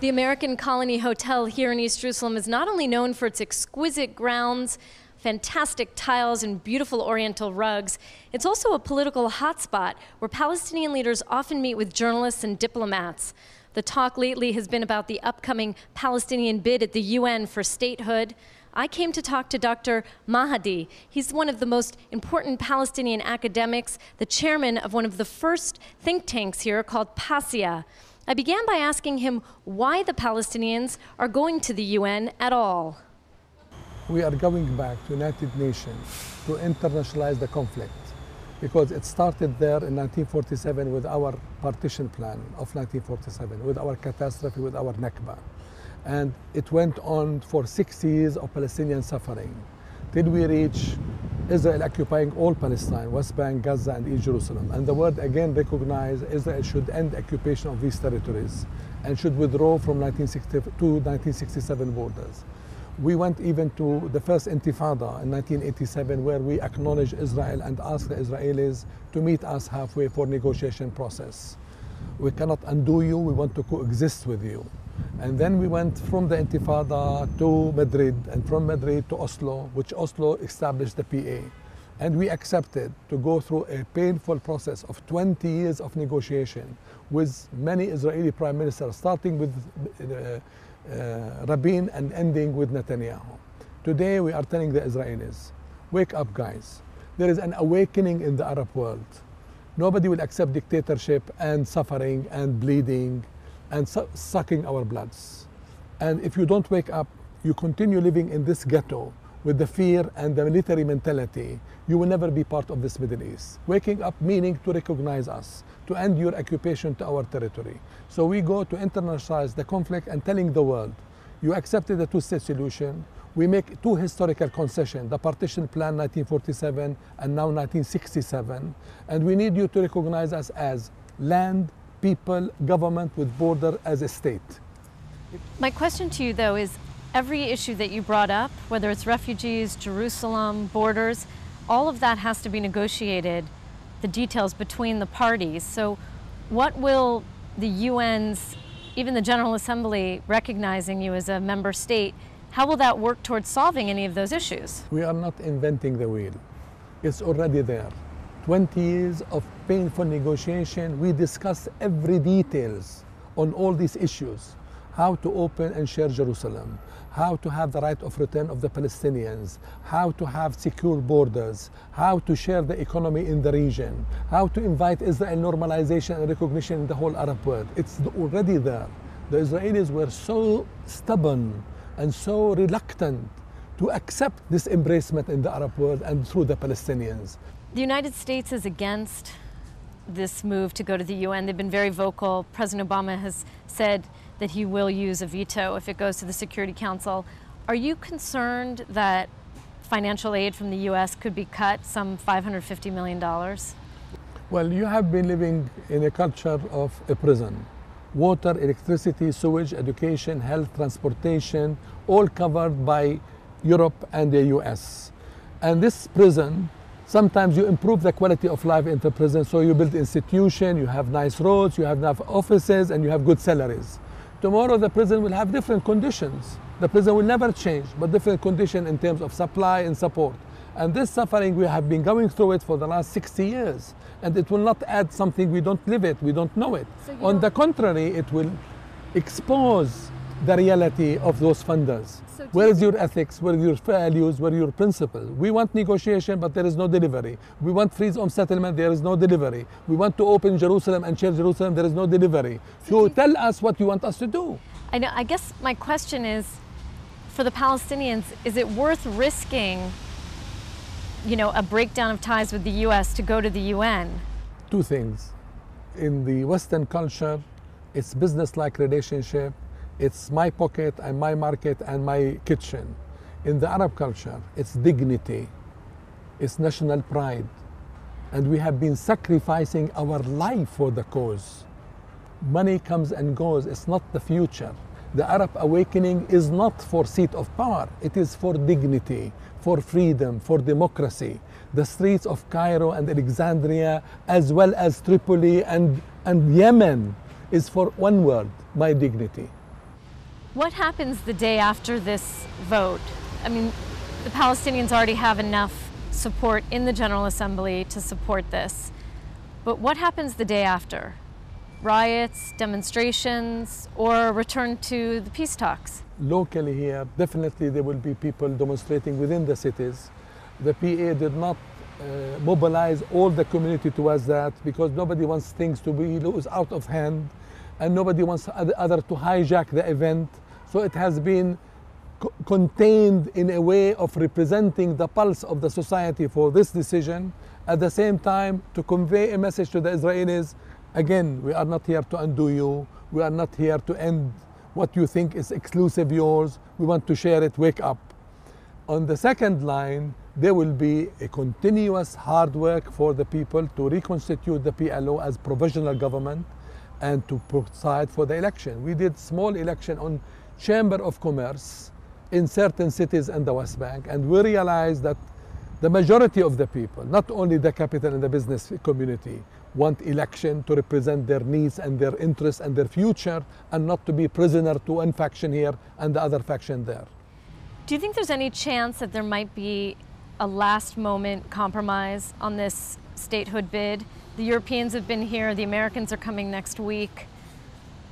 The American Colony Hotel here in East Jerusalem is not only known for its exquisite grounds, fantastic tiles, and beautiful oriental rugs, it's also a political hotspot where Palestinian leaders often meet with journalists and diplomats. The talk lately has been about the upcoming Palestinian bid at the UN for statehood. I came to talk to Dr. Mahdi. He's one of the most important Palestinian academics, the chairman of one of the first think tanks here called PASIA. I began by asking him why the Palestinians are going to the UN at all. We are going back to United Nations to internationalize the conflict because it started there in 1947 with our partition plan of 1947, with our catastrophe, with our Nakba. And it went on for 6 years of Palestinian suffering till we reach Israel occupying all Palestine, West Bank, Gaza, and East Jerusalem. And the world again recognized Israel should end occupation of these territories and should withdraw from 1967 borders. We went even to the first Intifada in 1987, where we acknowledged Israel and asked the Israelis to meet us halfway for negotiation process. We cannot undo you, we want to coexist with you. And then we went from the Intifada to Madrid, and from Madrid to Oslo, which Oslo established the PA. And we accepted to go through a painful process of 20 years of negotiation with many Israeli prime ministers, starting with Rabin and ending with Netanyahu. Today we are telling the Israelis, wake up guys. There is an awakening in the Arab world. Nobody will accept dictatorship and suffering and bleeding and sucking our bloods. And if you don't wake up, you continue living in this ghetto with the fear and the military mentality, you will never be part of this Middle East. Waking up meaning to recognize us, to end your occupation to our territory. So we go to internationalize the conflict and telling the world, you accepted the two-state solution, we make two historical concessions, the partition plan 1947 and now 1967, and we need you to recognize us as land, people, government with border as a state. My question to you, though, is every issue that you brought up, whether it's refugees, Jerusalem, borders, all of that has to be negotiated, the details between the parties. So what will the UN's, even the General Assembly recognizing you as a member state, how will that work towards solving any of those issues? We are not inventing the wheel. It's already there. 20 years of painful negotiation, we discussed every details on all these issues. How to open and share Jerusalem, how to have the right of return of the Palestinians, how to have secure borders, how to share the economy in the region, how to invite Israel normalization and recognition in the whole Arab world. It's already there. The Israelis were so stubborn and so reluctant to accept this embracement in the Arab world and through the Palestinians. The United States is against this move to go to the UN. They've been very vocal. President Obama has said that he will use a veto if it goes to the Security Council. Are you concerned that financial aid from the US could be cut, some $550 million? Well, you have been living in a culture of a prison. Water, electricity, sewage, education, health, transportation, all covered by Europe and the US. And this prison, sometimes you improve the quality of life in the prison, so you build institutions, you have nice roads, you have enough offices, and you have good salaries. Tomorrow the prison will have different conditions. The prison will never change, but different conditions in terms of supply and support. And this suffering, we have been going through it for the last 60 years. And it will not add something we don't live it, we don't know it. So on the contrary, it will expose the reality of those funders. So where is your ethics, where are your values, where are your principles? We want negotiation, but there is no delivery. We want freedom settlement, there is no delivery. We want to open Jerusalem and share Jerusalem, there is no delivery. So tell us what you want us to do. I know. I guess my question is, for the Palestinians, is it worth risking, you know, a breakdown of ties with the US to go to the UN? Two things. In the Western culture, it's business-like relationship. It's my pocket and my market and my kitchen. In the Arab culture, it's dignity, it's national pride. And we have been sacrificing our life for the cause. Money comes and goes, it's not the future. The Arab awakening is not for seat of power, it is for dignity, for freedom, for democracy. The streets of Cairo and Alexandria, as well as Tripoli and Yemen, is for one word, my dignity. What happens the day after this vote? I mean, the Palestinians already have enough support in the General Assembly to support this. But what happens the day after? Riots, demonstrations, or return to the peace talks? Locally here, definitely there will be people demonstrating within the cities. The PA did not mobilize all the community towards that because nobody wants things to be loose out of hand and nobody wants other to hijack the event. So it has been contained in a way of representing the pulse of the society for this decision, at the same time to convey a message to the Israelis. Again, we are not here to undo you. We are not here to end what you think is exclusive yours. We want to share it, wake up. On the second line, there will be a continuous hard work for the people to reconstitute the PLO as provisional government and to preside for the election. We did small election on Chamber of Commerce in certain cities in the West Bank, and we realized that the majority of the people, not only the capital and the business community, want election to represent their needs and their interests and their future, and not to be prisoner to one faction here and the other faction there. Do you think there's any chance that there might be a last moment compromise on this statehood bid? The Europeans have been here, the Americans are coming next week.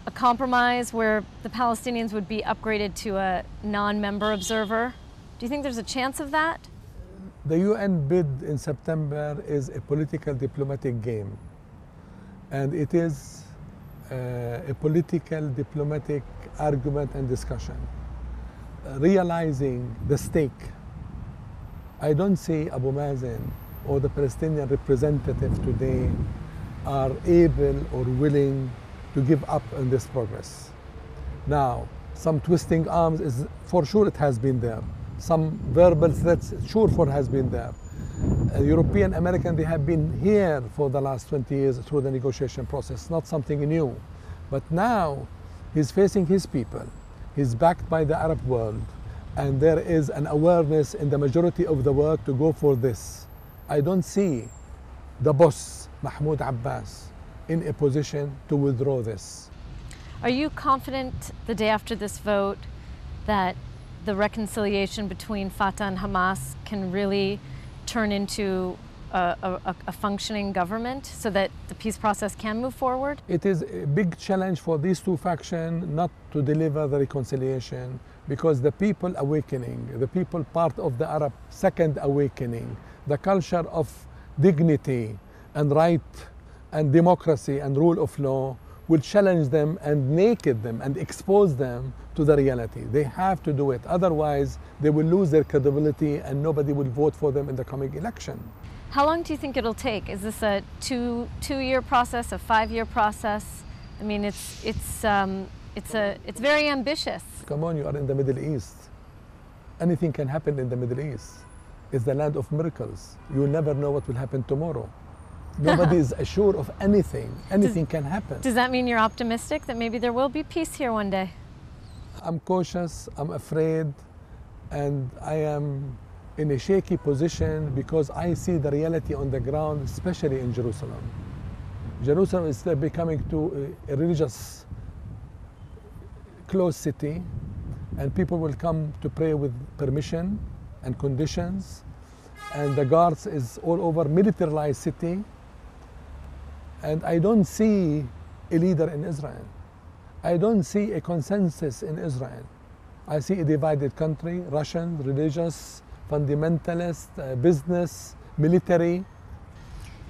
A compromise where the Palestinians would be upgraded to a non-member observer. Do you think there's a chance of that? The UN bid in September is a political diplomatic game. And it is a political diplomatic argument and discussion. Realizing the stake, I don't see Abu Mazen or the Palestinian representative today are able or willing to give up on this progress. Now, some twisting arms is for sure it has been there. Some verbal threats sure has been there. European, American, they have been here for the last 20 years through the negotiation process, not something new. But now he's facing his people. He's backed by the Arab world. And there is an awareness in the majority of the world to go for this. I don't see the boss, Mahmoud Abbas, in a position to withdraw this. Are you confident the day after this vote that the reconciliation between Fatah and Hamas can really turn into a functioning government so that the peace process can move forward? It is a big challenge for these two factions not to deliver the reconciliation because the people awakening, the people part of the Arab second awakening, the culture of dignity and right and democracy and rule of law will challenge them and naked them and expose them to the reality. They have to do it. Otherwise, they will lose their credibility and nobody will vote for them in the coming election. How long do you think it'll take? Is this a two-year process, a 5-year process? I mean, it's very ambitious. Come on, you are in the Middle East. Anything can happen in the Middle East. It's the land of miracles. You never know what will happen tomorrow. Nobody is assured of anything. Anything can happen. Does that mean you're optimistic that maybe there will be peace here one day? I'm cautious, I'm afraid, and I am in a shaky position because I see the reality on the ground, especially in Jerusalem. Jerusalem is becoming a religious closed city, and people will come to pray with permission and conditions, and the guards is all over militarized city. And I don't see a leader in Israel. I don't see a consensus in Israel. I see a divided country, Russian, religious, fundamentalist, business, military.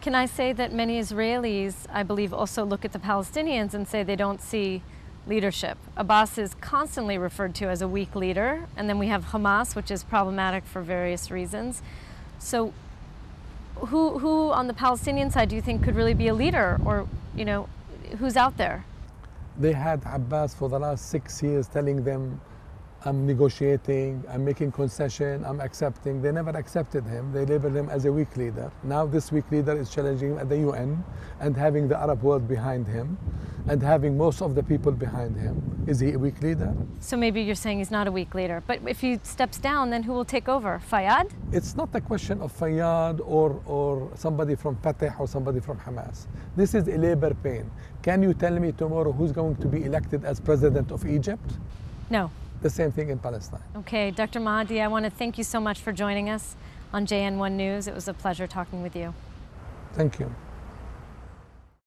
Can I say that many Israelis, I believe, also look at the Palestinians and say they don't see leadership? Abbas is constantly referred to as a weak leader, and then we have Hamas, which is problematic for various reasons. So who on the Palestinian side do you think could really be a leader, or who's out there? They had Abbas for the last 6 years telling them, I'm negotiating, I'm making concession, I'm accepting. They never accepted him. They labeled him as a weak leader. Now this weak leader is challenging him at the UN and having the Arab world behind him and having most of the people behind him. Is he a weak leader? So maybe you're saying he's not a weak leader, but if he steps down, then who will take over? Fayyad? It's not a question of Fayyad or somebody from Fatah or somebody from Hamas. This is a labor pain. Can you tell me tomorrow who's going to be elected as president of Egypt? No. The same thing in Palestine. Okay, Dr. Mahdi, I want to thank you so much for joining us on JN1 News. It was a pleasure talking with you. Thank you.